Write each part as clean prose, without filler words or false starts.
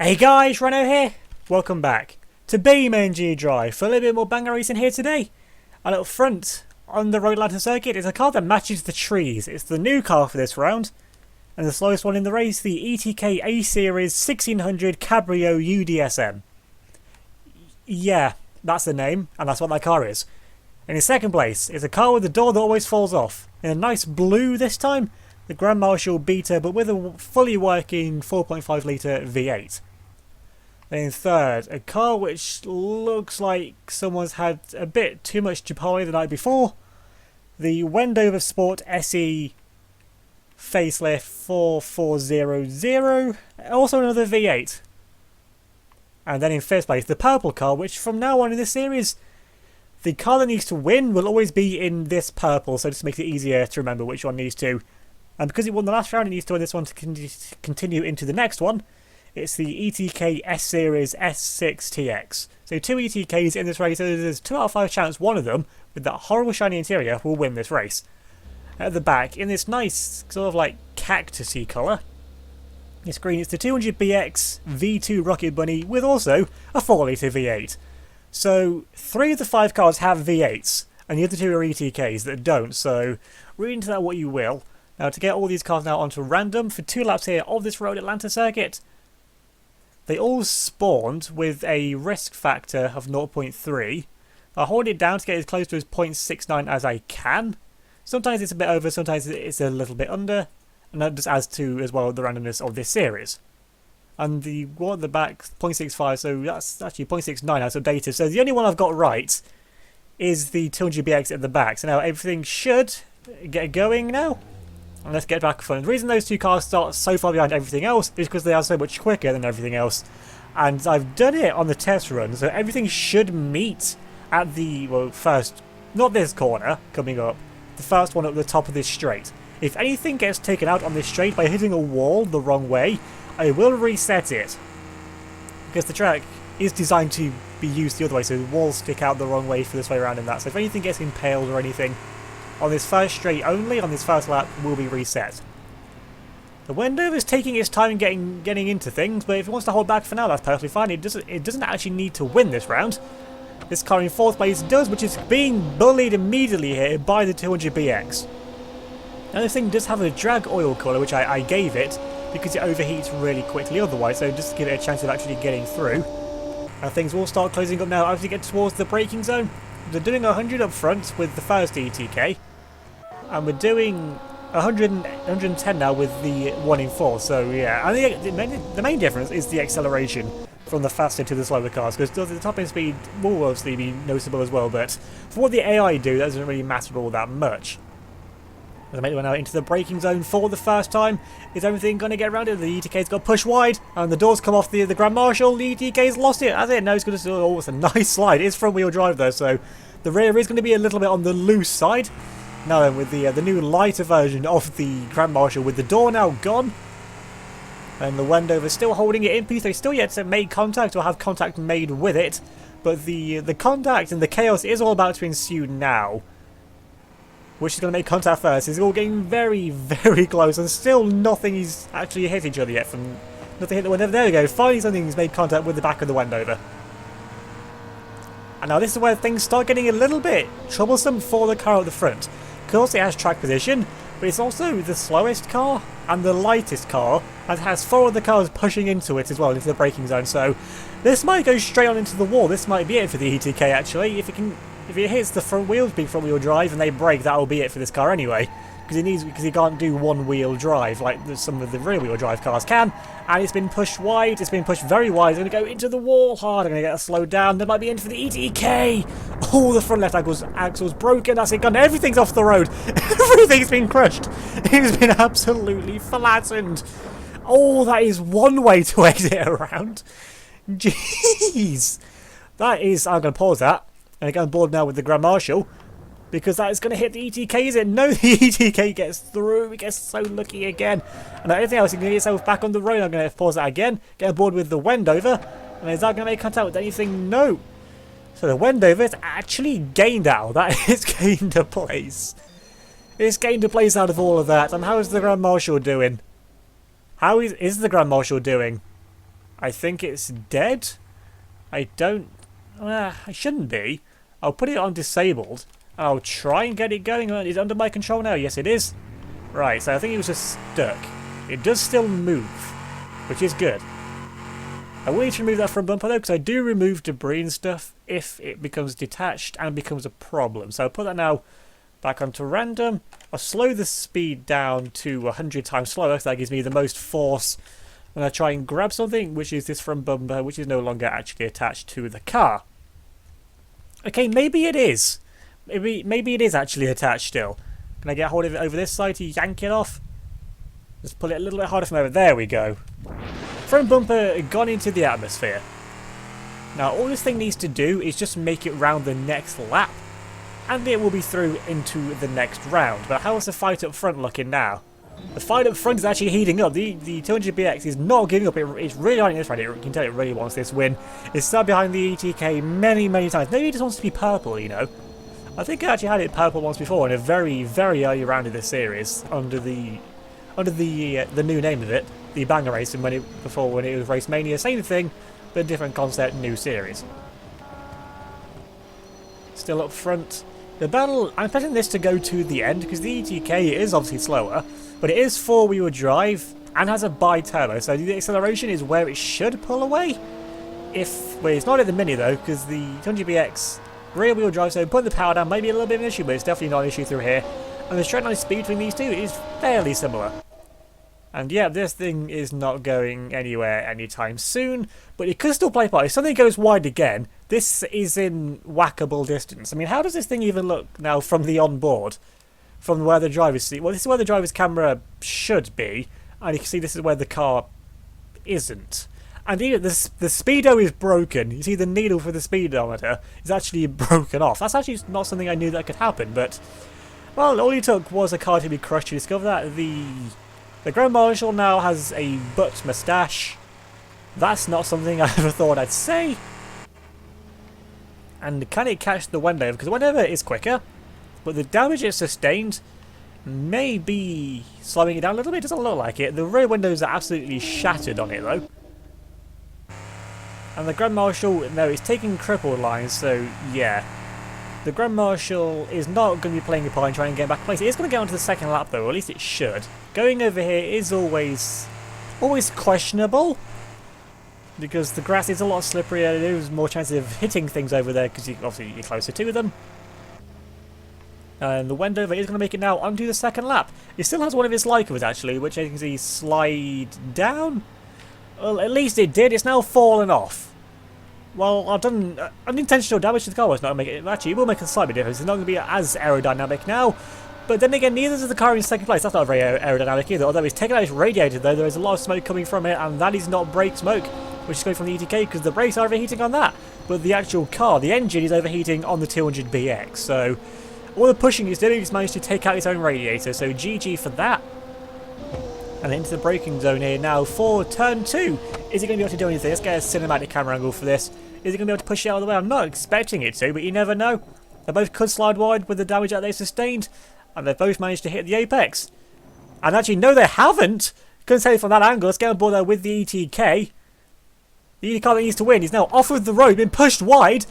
Hey guys, Reno here. Welcome back to BeamNG Drive for a little bit more banger racing here today. And up front on the road Atlanta circuit is a car that matches the trees. It's the new car for this round, and the slowest one in the race, the ETK A Series 1600 Cabrio UDSM. Yeah, that's the name, and that's what that car is. And in second place is a car with the door that always falls off, in a nice blue this time, the Grand Marshal Beta, but with a fully working 4.5 litre V8. Then in third, a car which looks like someone's had a bit too much Chipotle the night before, the Wendover Sport SE facelift 4400, also another V8. And then in fifth place, the purple car, which from now on in this series, the car that needs to win will always be in this purple, so just makes it easier to remember which one needs to. And because it won the last round, it needs to win this one to continue into the next one. It's the ETK S Series S6TX. So two ETKs in this race, so there's 2 out of 5 chance one of them, with that horrible shiny interior, will win this race. At the back, in this nice sort of like cactusy colour, this green, it's the 200BX V2 Rocket Bunny with also a 4 litre V8. So 3 of the 5 cars have V8s, and the other 2 are ETKs that don't, so read into that what you will. Now to get all these cars now onto random for 2 laps here of this road Atlanta circuit, they all spawned with a risk factor of 0.3. I hold it down to get as close to as 0.69 as I can. Sometimes it's a bit over, sometimes it's a little bit under, and that just adds to as well the randomness of this series. And the one at the back, 0.65, so that's actually 0.69 as of data. So the only one I've got right is the 200BX at the back. So now everything should get going now. And let's get back fun. The reason those 2 cars start so far behind everything else is because they are so much quicker than everything else. And I've done it on the test run, so everything should meet at the, well, first, not this corner coming up, the first one at the top of this straight. If anything gets taken out on this straight by hitting a wall the wrong way, I will reset it. Because the track is designed to be used the other way, so the walls stick out the wrong way for this way around and that. So if anything gets impaled or anything, on this first straight only, on this first lap, will be reset. The Wendover is taking its time getting into things, but if it wants to hold back for now, that's perfectly fine. It doesn't actually need to win this round. This car in 4th place does, which is being bullied immediately here by the 200BX. Now this thing does have a drag oil colour, which I gave it, because it overheats really quickly otherwise, so just to give it a chance of actually getting through. And things will start closing up now as we get towards the braking zone. They're doing 100 up front with the first ETK. And we're doing 110 now with the 1 in 4, so yeah. And the main difference is the acceleration from the faster to the slower cars, because the top end speed will obviously be noticeable as well, but for what the AI do, that doesn't really matter all that much. As I make my way now into the braking zone for the first time, is everything going to get around it? The ETK's got pushed wide, and the doors come off the Grand Marshal. The ETK's lost it, has it? No, it's going to do, oh, it's a nice slide. It's front wheel drive though, so the rear is going to be a little bit on the loose side. Now then, with the new lighter version of the Grand Marshal, with the door now gone, and the Wendover still holding it in place. They still yet to make contact or have contact made with it, but the contact and the chaos is all about to ensue now. Which is going to make contact first. It's all getting very, very close, and still nothing is actually hit each other yet. From nothing hit the Wendover. There we go. Finally, something's made contact with the back of the Wendover. And now this is where things start getting a little bit troublesome for the car at the front. Of course, it has track position, but it's also the slowest car and the lightest car, and it has 4 other cars pushing into it as well, into the braking zone. So this might go straight on into the wall. This might be it for the ETK actually. If it hits the front wheels, big front wheel drive, and they brake, that will be it for this car anyway. Because he can't do 1-wheel drive like some of the rear-wheel drive cars can. And it's been pushed wide. It's been pushed very wide. It's going to go into the wall hard. I'm going to get it slowed down. There might be in for the ETK. Oh, the front left axle's broken. That's it. Gone. Everything's off the road. Everything's been crushed. It's been absolutely flattened. Oh, that is one way to exit around. Jeez. That is... I'm going to pause that. And get on board now with the Grand Marshal. Because that is going to hit the ETK, is it? No, the ETK gets through. It gets so lucky again. And anything else, you can get yourself back on the road. I'm going to pause that again. Get on board with the Wendover. And is that going to make contact with anything? No. So the Wendover has actually gained out. That is gained a place. It's gained a place out of all of that. And how is the Grand Marshal doing? How is the Grand Marshal doing? I think it's dead. I don't... I shouldn't be. I'll put it on disabled. I'll try and get it going. Is it under my control now? Yes, it is. Right, so I think it was just stuck. It does still move, which is good. I will need to remove that front bumper though, because I do remove debris and stuff if it becomes detached and becomes a problem. So I'll put that now back onto random. I'll slow the speed down to 100 times slower, so that gives me the most force when I try and grab something, which is this front bumper, which is no longer actually attached to the car. Okay, maybe it is. Maybe it is actually attached still. Can I get hold of it over this side to yank it off? Just pull it a little bit harder from over. There we go. Front bumper gone into the atmosphere. Now all this thing needs to do is just make it round the next lap, and it will be through into the next round. But how's the fight up front looking now? The fight up front is actually heating up. The 200BX is not giving up. It's really on this right. You can tell it really wants this win. It's sat behind the ETK many times. Maybe it just wants to be purple, you know. I think I actually had it purple once before in a very early round of this series under the new name of it, the Banger Racing, when it was Race Mania. Same thing, but different concept, new series. Still up front. The battle, I'm expecting this to go to the end because the ETK is obviously slower, but it is 4-wheel drive and has a bi-turbo, so the acceleration is where it should pull away. Well, it's not at the Mini though, because the 200BX rear-wheel drive, so putting the power down may be a little bit of an issue, but it's definitely not an issue through here. And the straight line speed between these two is fairly similar. And yeah, this thing is not going anywhere anytime soon, but it could still play part. If something goes wide again, this is in whackable distance. I mean, how does this thing even look now from the onboard? From where the driver's seat? Well, this is where the driver's camera should be, and you can see this is where the car isn't. And even the speedo is broken. You see the needle for the speedometer is actually broken off. That's actually not something I knew that could happen, but well, all it took was a car to be crushed to discover that. The Grand Marshal now has a butt moustache. That's not something I ever thought I'd say. And can it catch the Wendover? Because the Wendover is quicker, but the damage it sustained may be slowing it down a little bit. It doesn't look like it. The rear windows are absolutely shattered on it though. And the Grand Marshal, no, it's taking crippled lines, so yeah. The Grand Marshal is not going to be playing a part in trying to get back in place. It is going to get onto the second lap though, or at least it should. Going over here is always questionable, because the grass is a lot slipperier. There's more chances of hitting things over there because obviously you're closer to them. And the Wendover is going to make it now onto the second lap. It still has one of its Lycovers actually, which I can see slide down. Well, at least it did. It's now fallen off. Well, I've done unintentional damage to the car. Well, it's not going to make it. Actually, it will make a slight bit difference. It's not going to be as aerodynamic now. But then again, neither is the car in second place. That's not very aerodynamic either. Although it's taken out its radiator, though, there is a lot of smoke coming from it, and that is not brake smoke, which is coming from the ETK because the brakes are overheating on that. But the actual car, the engine, is overheating on the 200BX. So all the pushing it's doing is managed to take out its own radiator. So GG for that. And into the braking zone here now for turn 2. Is it going to be able to do anything? Let's get a cinematic camera angle for this. Is it going to be able to push it out of the way? I'm not expecting it to, but you never know. They both could slide wide with the damage that they sustained, and they've both managed to hit the apex. And actually, no, they haven't. Couldn't say from that angle. Let's get on board there with the ETK. The ETK that needs to win is now off of the road, been pushed wide,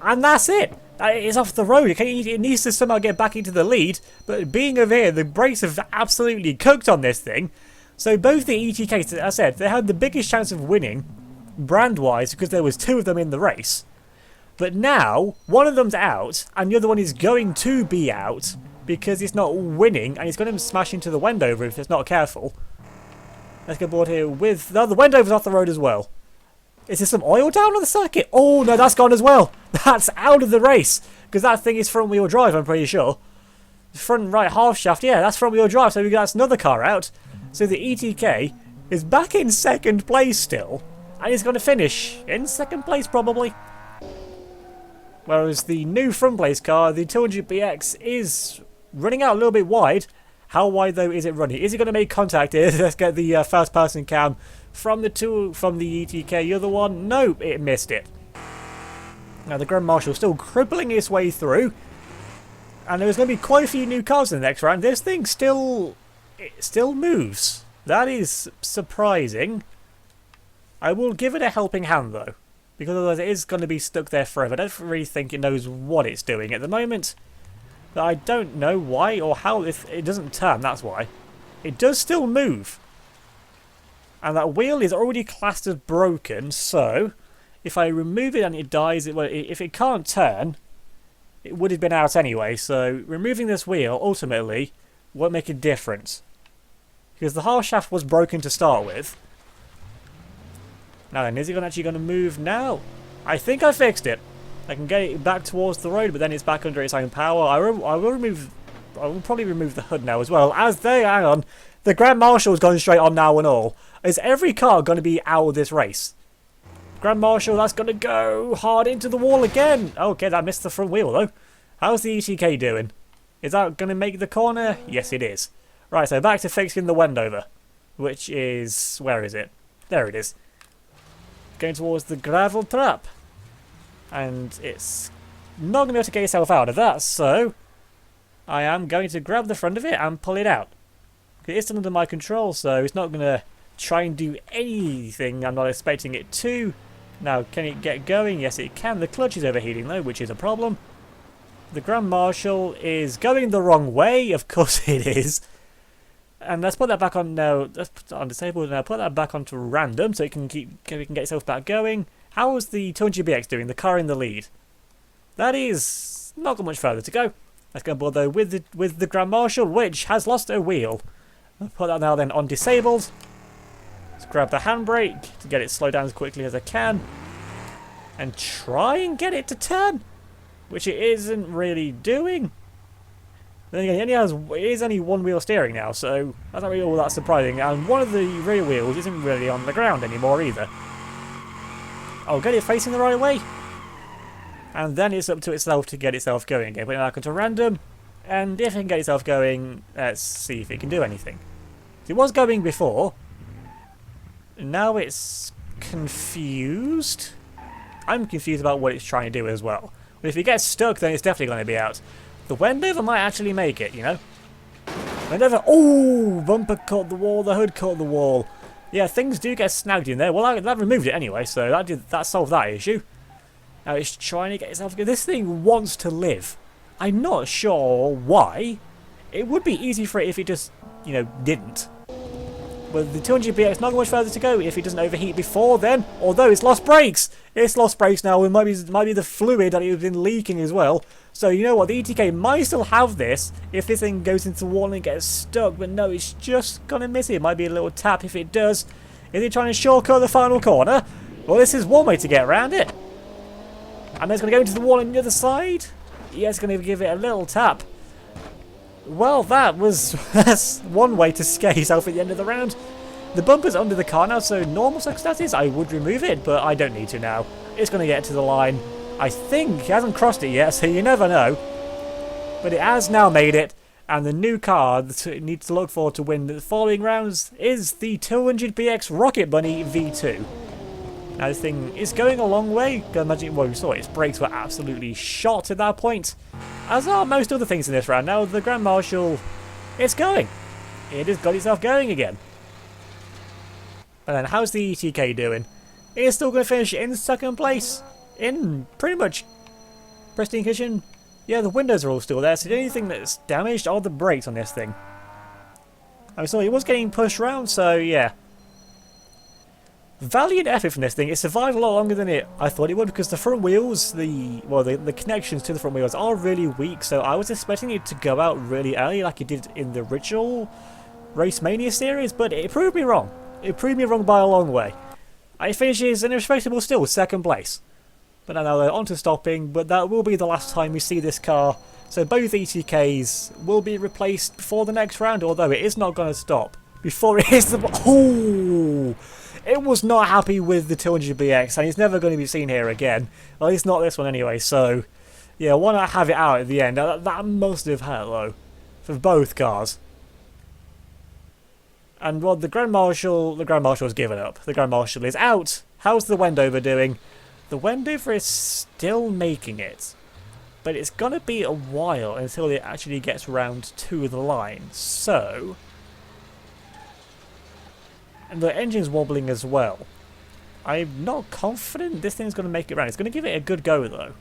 and that's it. It's off the road. It needs to somehow get back into the lead, but being over here, the brakes have absolutely cooked on this thing. So both the ETKs, as I said, they had the biggest chance of winning, brand-wise, because there was 2 of them in the race. But now, one of them's out, and the other one is going to be out, because it's not winning, and it's going to smash into the Wendover if it's not careful. Let's get aboard here with... No, the Wendover's off the road as well. Is there some oil down on the circuit? Oh, no, that's gone as well. That's out of the race. Because that thing is front-wheel drive, I'm pretty sure. Front right half shaft, yeah, that's front-wheel drive. So that's another car out. So the ETK is back in second place still. And he's going to finish in second place, probably. Whereas the new front place car, the 200BX, is running out a little bit wide. How wide, though, is it running? Is it going to make contact here? Let's get the first-person cam from the ETK. The other one, nope, it missed it. Now, the Grand Marshal still crippling its way through. And there's going to be quite a few new cars in the next round. This thing still moves. That is surprising. I will give it a helping hand though, because otherwise it is going to be stuck there forever. I don't really think it knows what it's doing at the moment. But I don't know why or how. If it doesn't turn, that's why. It does still move. And that wheel is already classed as broken, so if I remove it and it dies, if it can't turn, it would have been out anyway. So removing this wheel ultimately won't make a difference, because the half shaft was broken to start with. Now then, is it actually going to move now? I think I fixed it. I can get it back towards the road, but then it's back under its own power. I will probably remove the hood now as well. Hang on, the Grand Marshal's gone straight on now and all. Is every car going to be out of this race? Grand Marshal, that's going to go hard into the wall again. Okay, that missed the front wheel though. How's the ETK doing? Is that going to make the corner? Yes, it is. Right, so back to fixing the Wendover, which is... where is it? There it is. Going towards the gravel trap. And it's not going to be able to get itself out of that, so I am going to grab the front of it and pull it out. It's still under my control, so it's not going to try and do anything I'm not expecting it to. Now, can it get going? Yes, it can. The clutch is overheating, though, which is a problem. The Grand Marshal is going the wrong way. Of course it is. And let's put that back on now. Let's put that on disabled. Now put that back onto random, so it can get itself back going. How is the 200BX doing? The car in the lead. That is not got much further to go. Let's go on board though with the Grand Marshal, which has lost a wheel. I'll put that now then on disabled. Let's grab the handbrake to get it slowed down as quickly as I can, and try and get it to turn, which it isn't really doing. Then again, it is only one wheel steering now, so that's not really all that surprising. And one of the rear wheels isn't really on the ground anymore either. I'll get it facing the right way, and then it's up to itself to get itself going again. Put it back into random, and if it can get itself going, let's see if it can do anything. It was going before. Now it's confused. I'm confused about what it's trying to do as well. But if it gets stuck, then it's definitely going to be out. The Wendover might actually make it, you know. Wendover. Oh, bumper caught the wall. The hood caught the wall. Yeah, things do get snagged in there. Well, that removed it anyway, so that solved that issue. Now it's trying to get itself. This thing wants to live. I'm not sure why. It would be easy for it if it just, you know, didn't. But the 200BX not much further to go if it doesn't overheat before then. Although it's lost brakes. It's lost brakes now. It might be the fluid that it's been leaking as well. So you know what? The ETK might still have this if this thing goes into the wall and gets stuck. But no, it's just going to miss it. It might be a little tap if it does. Is it trying to shortcut the final corner? Well, this is one way to get around it. And then it's going to go into the wall on the other side. Yeah, it's going to give it a little tap. Well, that's one way to scare yourself at the end of the round. The bumper's under the car now, so normal circumstances I would remove it, but I don't need to now. It's going to get to the line. I think it hasn't crossed it yet, so you never know. But it has now made it, and the new car that it needs to look for to win the following rounds is the 200BX Rocket Bunny V2. Now this thing is going a long way. Imagine, well, you saw its brakes were absolutely shot at that point, as are most other things in this round. Now the Grand Marshal, it's going. It has got itself going again. And then how's the ETK doing? It's still going to finish in second place, in pretty much pristine condition. Yeah, the windows are all still there, so the only thing that's damaged are the brakes on this thing. I saw it was getting pushed around, so yeah. Valiant effort from this thing. It survived a lot longer than I thought it would, because the front wheels, the connections to the front wheels are really weak, so I was expecting it to go out really early like it did in the original Race Mania series, but it proved me wrong. It proved me wrong by a long way. It finishes in a respectable still, second place. But now they're on to stopping, but that will be the last time we see this car, so both ETKs will be replaced before the next round, although it is not going to stop before it hits the... Oh! It was not happy with the 200BX, and it's never going to be seen here again. At least not this one anyway, so... Yeah, why not have it out at the end? That must have hurt, though, for both cars. And, well, the Grand Marshal's given up. The Grand Marshal is out. How's the Wendover doing? The Wendover is still making it. But it's going to be a while until it actually gets round to the line. So... And the engine's wobbling as well. I'm not confident this thing's going to make it round. It's going to give it a good go, though.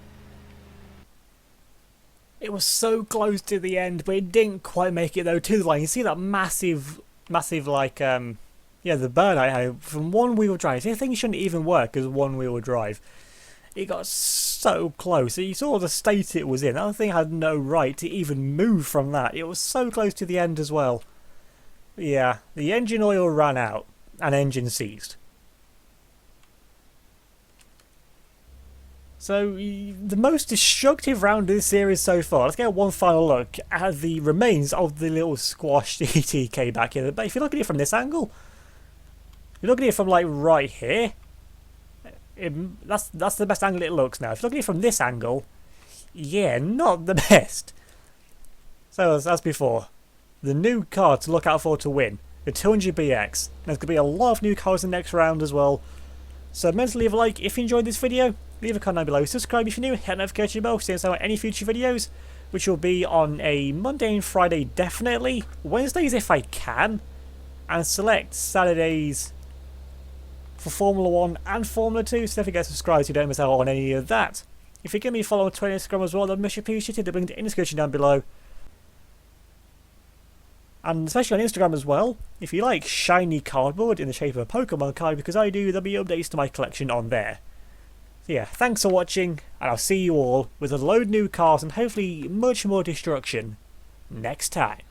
It was so close to the end, but it didn't quite make it, though, to the line. You see that massive, like, yeah, the burn I had from one-wheel drive. This thing shouldn't even work as one-wheel drive. It got so close. You saw the state it was in. That thing had no right to even move from that. It was so close to the end as well. Yeah, the engine oil ran out and engine seized. So, the most destructive round of this series so far. Let's get one final look at the remains of the little squashed ETK back here. But if you look at it from this angle, you look at it from like right here, that's the best angle it looks now. If you look at it from this angle, yeah, not the best. So as before, the new car to look out for to win, the 200BX. There's going to be a lot of new cars in the next round as well. So remember to leave a like if you enjoyed this video, leave a comment down below, subscribe if you're new, hit the notification bell so you don't miss any future videos, which will be on a Monday and Friday definitely, Wednesdays if I can, and select Saturdays for Formula 1 and Formula 2, so definitely get subscribed so you don't miss out on any of that. If you give me a follow on Twitter and Instagram as well, then much appreciated. The link in the description down below. And especially on Instagram as well, if you like shiny cardboard in the shape of a Pokemon card, because I do, there'll be updates to my collection on there. So yeah, thanks for watching, and I'll see you all with a load of new cars and hopefully much more destruction next time.